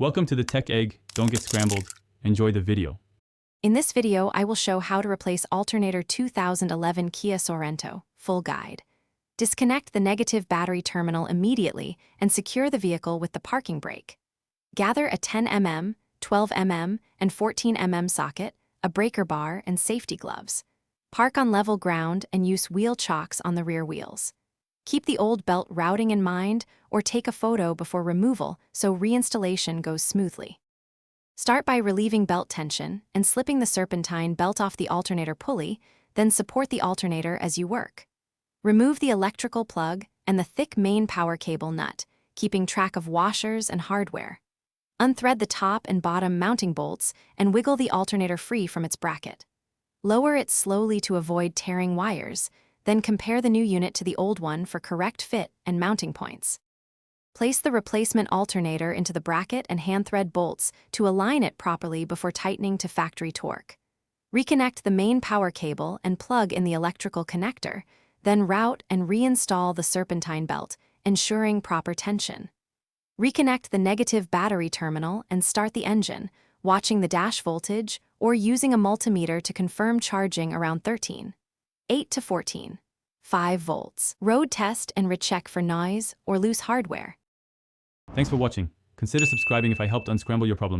Welcome to the Tech Egg. Don't get scrambled. Enjoy the video. In this video, I will show how to replace Alternator 2011 Kia Sorento, full guide. Disconnect the negative battery terminal immediately and secure the vehicle with the parking brake. Gather a 10 mm, 12 mm, and 14 mm socket, a breaker bar, and safety gloves. Park on level ground and use wheel chocks on the rear wheels. Keep the old belt routing in mind or take a photo before removal so reinstallation goes smoothly. Start by relieving belt tension and slipping the serpentine belt off the alternator pulley, then support the alternator as you work. Remove the electrical plug and the thick main power cable nut, keeping track of washers and hardware. Unthread the top and bottom mounting bolts and wiggle the alternator free from its bracket. Lower it slowly to avoid tearing wires, then compare the new unit to the old one for correct fit and mounting points. Place the replacement alternator into the bracket and hand-thread bolts to align it properly before tightening to factory torque. Reconnect the main power cable and plug in the electrical connector, then route and reinstall the serpentine belt, ensuring proper tension. Reconnect the negative battery terminal and start the engine, watching the dash voltage or using a multimeter to confirm charging around 8 to 14, 5 volts. Road test and recheck for noise or loose hardware. Thanks for watching. Consider subscribing if I helped unscramble your problems.